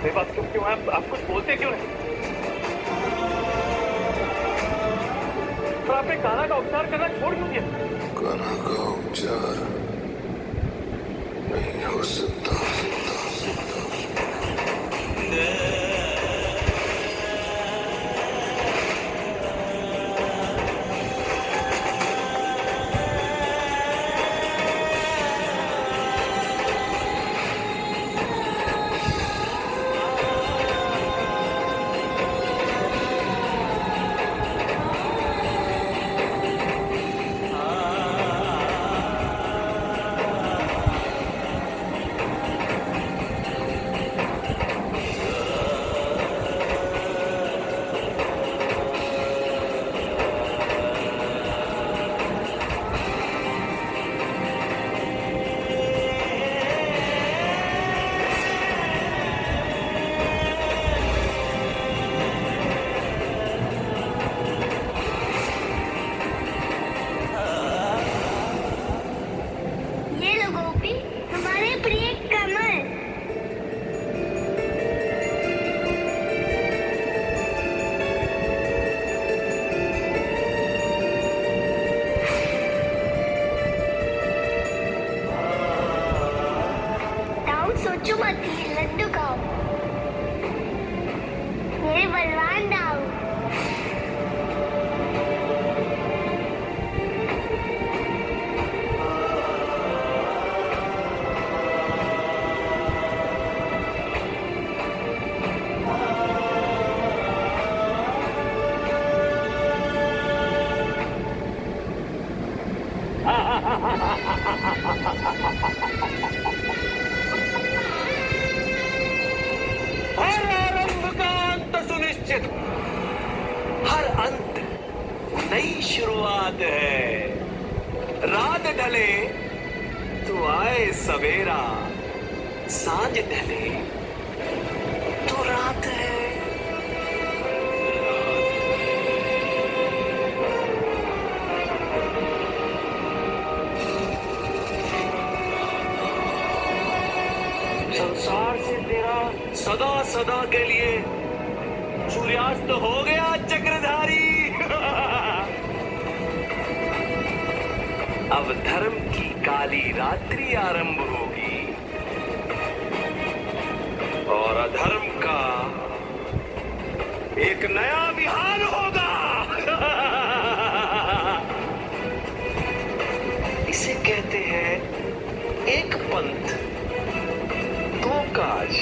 बेबाक तुम क्यों हैं? आप कुछ बोलते क्यों नहीं? और आपने कान्हा का उपचार करना छोड़ क्यों दिया? कान्हा का उपचार नहीं हो सकता। ये लो गोपी, तुम्हारे प्रिय कमल। ताऊ सोचो मत, ये लड्डू खाओ। मेरे बलवान ताऊ। हर आरंभ का अंत सुनिश्चित, हर अंत नई शुरुआत है। रात ढले तो आए सवेरा, सांझ ढले तो रात है। संसार से तेरा सदा सदा के लिए सूर्यास्त हो गया चक्रधारी। अब धर्म की काली रात्रि आरंभ होगी और अधर्म का एक नया विहार होगा। इसे कहते हैं एक पंथ दो काज।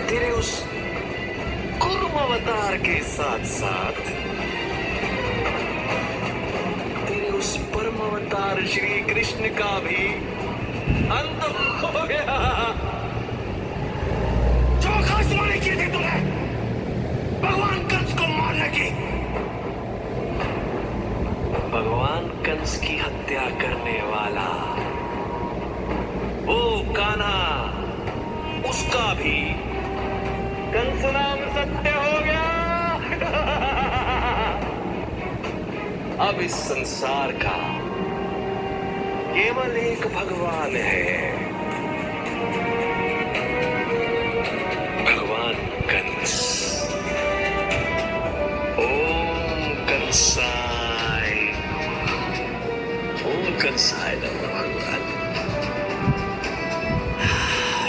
तेरे उस कुर्म अवतार के साथ साथ तेरे उस परम अवतार श्री कृष्ण का भी अंत हो गया। जो आकाशवाणी की थी तुम्हें भगवान कंस को मारने की, भगवान कंस की हत्या करने वाला वो कान्हा, उसका भी कंस नाम सत्य हो गया। अब इस संसार का केवल एक भगवान है, भगवान कंस। ओम कंसाय, ओम कंसाय नमः। भगवान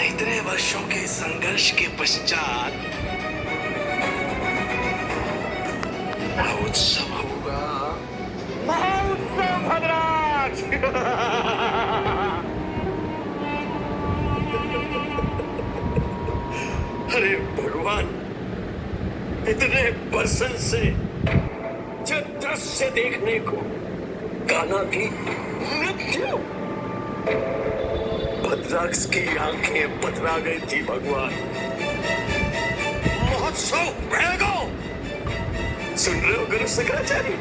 इतने वर्षों के संघर्ष के पश्चात महोत्सव होगा, महोत्सव भद्राज। अरे भगवान, इतने बरसन से जो दृश्य देखने को कान्हा की मृत्यु, भद्राक्ष की आंखें पथरा गई थी। भगवान, महोत्सव रहेगा। सुन रहे हो गुरु शंकराचार्य?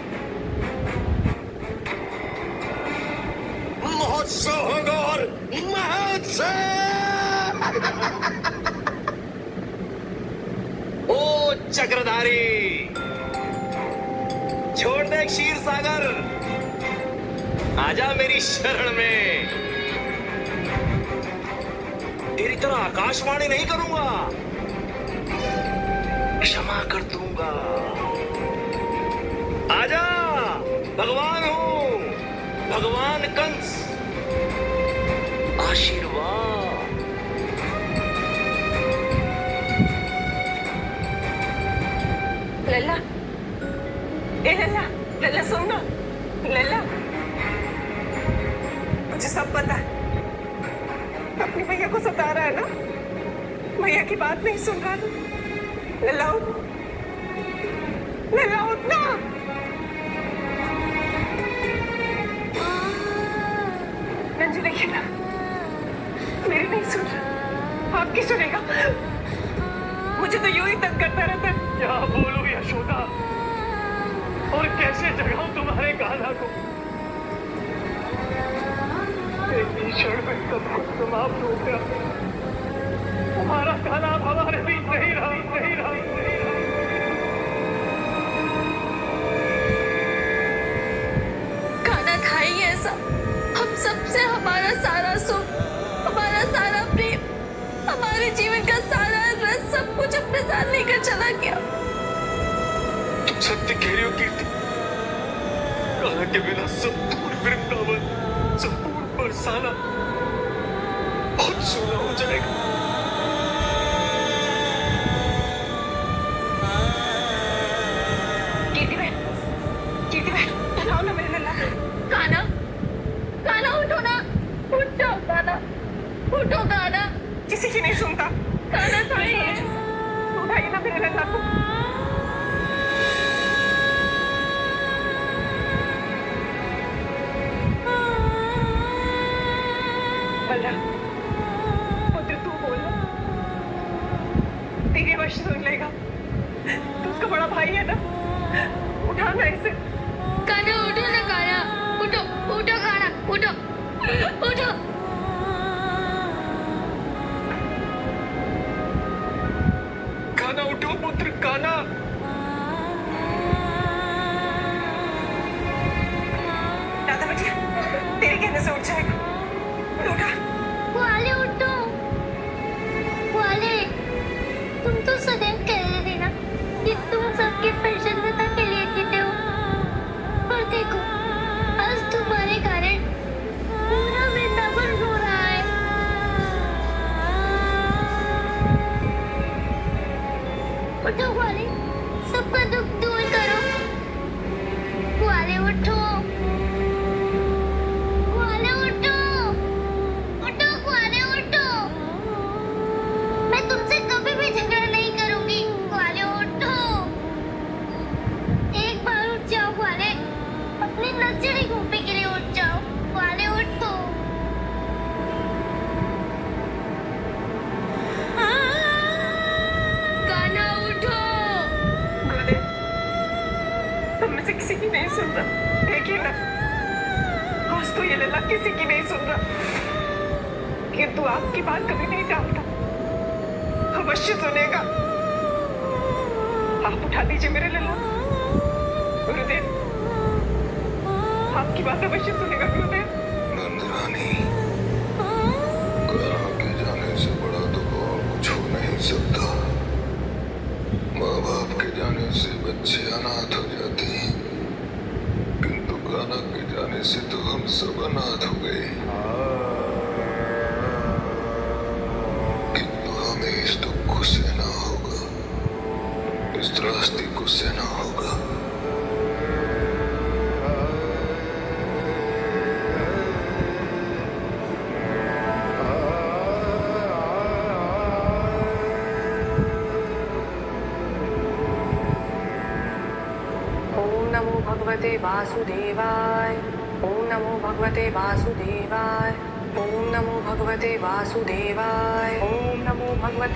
महोत्सव होगा और महोत्सव। ओ चक्रधारी, छोड़ दे क्षीर सागर, आजा मेरी शरण में। तेरी तरह आकाशवाणी नहीं करूंगा, क्षमा कर दूंगा। आजा, भगवान हूं, भगवान कंस, आशीर्वाद। लल्ला, ए लल्ला, लल्ला सुन ना, लल्ला, मुझे सब पता है। अपनी भैया को सता रहा है ना, भैया की बात नहीं सुन रहा ना। लल्ला उठ, लल्ला उठ ना। नंजू देखिए ना, मेरी नहीं सुन रहा, आपकी सुनेगा। मुझे तो यूं ही तंग करता रहता है। क्या बोलूं यशोदा, और कैसे जगाऊं तुम्हारे गाना को। एक ही क्षण में सब कुछ समाप्त हो गया। तुम्हारा गाना अब हमारे बीच नहीं रहा, नहीं रहा, नहीं रहा। खाना था ही ऐसा, हम सबसे हमारा सारा सुख, हमारा सारा प्रेम, हमारे जीवन का सारा रस, सब कुछ अपने साथ लेकर चला गया। तुम सत्य कह रही हो कीर्ति, कान्हा के बिना संपूर्ण वृंदावन, संपूर्ण बरसाना बहुत सोना हो जाएगा। कीर्ति बहन, उठाओ ना मेरे लल्ला। कान्हा, कान्हा उठो ना, उठ जाओ कान्हा, उठो कान्हा। किसी की नहीं सुनता। कान्हा सही है, उठाइए ना मेरे लल्ला को। बल्ला, पुत्र तू बोल ना, तेरी वश सुन लेगा। तू उसका बड़ा भाई है ना, उठा ना इसे। कान्हा उठो ना, कान्हा उठो, उठो कान्हा, उठो, उठो। कान्हा उठो पुत्र, कान्हा। दादा बेटिया, तेरे कहने से उठ जाएगा। उठा। वाले उठो, वाले, तुम तो सदैव कह रहे थे ना कि तुम सबकी प्रसन्नता के लिए जीते हो, और देखो आज तुम्हारे कारण पूरा वृंदावन रो रहा है। उठो वाले, सबका दुख दूर करो। वाले उठो, वाले उठो, उठो वाले उठो। मैं तुमसे कभी भी झगड़ा नहीं करूंगी। वाले उठो, एक बार उठ जाओ वाले, अपनी नजरी घूमने के लिए उठ जाओ। वाले उठो। कान्हा उठो। गुरुदेव, तुम में से किसी की नहीं सुन रहा, देखिए ना, आज तो ये लल्ला किसी की नहीं सुन रहा, किंतु आपकी बात कभी नहीं टालता, अवश्य सुनेगा। आप उठा दीजिए मेरे लल्ला। गुरुदेव, आपकी बात अवश्य सुनेगा गुरुदेव। नंदरानी, कान्हा के जाने से बड़ा तो और कुछ हो नहीं सकता। माँ बाप के जाने से बच्चे अनाथ हो जाते हैं, किंतु कान्हा के जाने से तो हम सब अनाथ हो गए। किंतु हमें इस दुख को सहना होगा, इस त्रासदी को सहना होगा। ओम नमो भगवते वासुदेवाय, ओम नमो भगवते वासुदेवाय, ओम नमो भगवते वासुदेवाय, ओम नमो भगवते